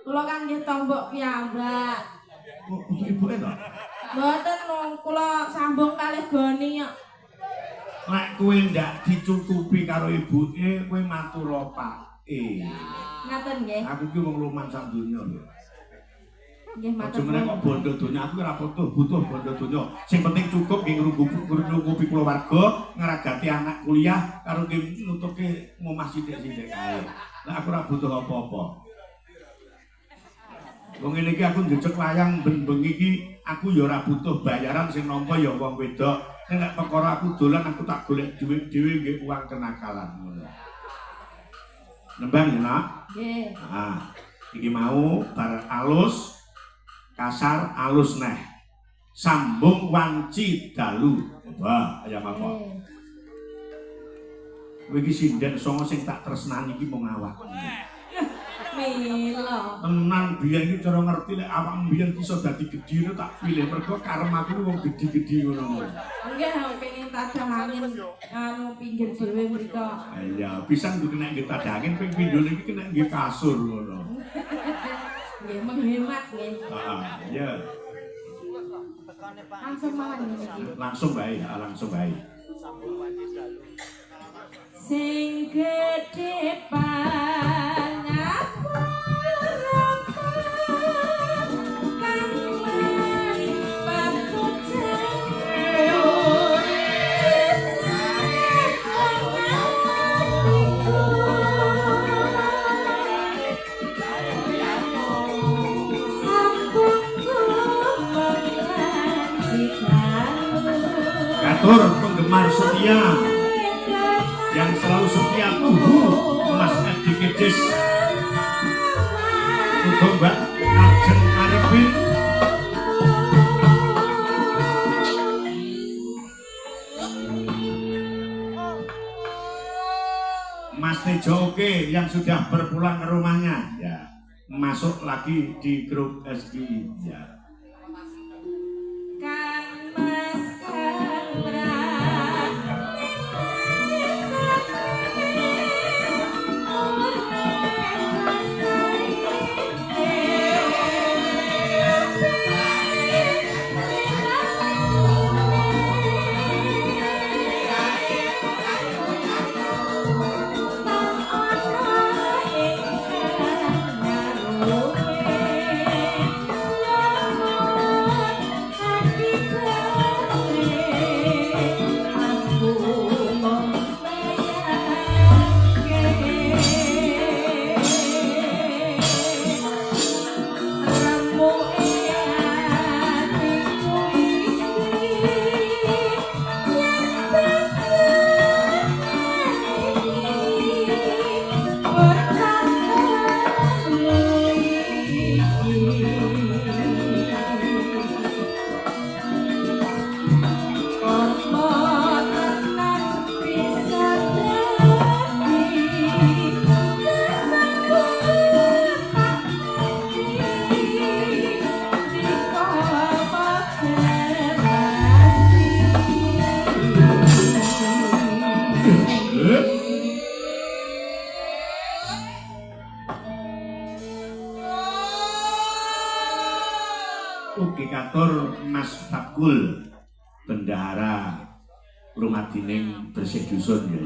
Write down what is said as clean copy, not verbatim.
Kula kan nggih tombok piyambak. Kok ibuke to? Mboten wong kula sambung kalih goni kok. Lek kowe ndak dicukupi karo ibuke, kowe matur opake. Ngaten nggih. Aku ki wong luman sak donya lho. Nggih matur. Jenenge kok bondo donya, aku ora butuh bondo donya. Sing penting cukup nggih ngrukupi keluarga, ngragati anak kuliah karo nggih nutuke omah sithik-sithik kae. Lah aku ora butuh apa-apa. Wong ngene iki aku njejeg wayang ben-bengi iki aku ya ora butuh bayaran sing nampa ya wong wedok. Nek perkara aku dolan aku tak golek dhuwit dhewe nggih uang kenakalan ngono. Nembang ya, Nak? Nggih. Nah, iki mau bar alus kasar alus neh. Sambung wanci dalu. Wah, ayam apa? Kowe iki sinden songo sing tak tresnani iki mung awak. Mila. Tenan biyen iki cara ngerti lek awak biyen iso dadi gedhe tak pilih mergo karem aku wong gedhi-gedhi ngono. Nggih, pengen tadah angin anu pinggir dhewe mriko. Iya, pisan kudu nek kita dangin ping pindho iki kena nggih kasur ngono. Nggih, menghemat nggih. Heeh, iya. Langsung mawon niki. Langsung bae, langsung bae. Sing gedhe Katur penggemar setia yang selalu setia Mas Edi Kedis uga Mbak Ajeng Arifin Mas Tejo Oke yang sudah berpulang ke rumahnya ya masuk lagi di grup SGI ya. Bendahara Rumah Dining Bersih Dusun ya.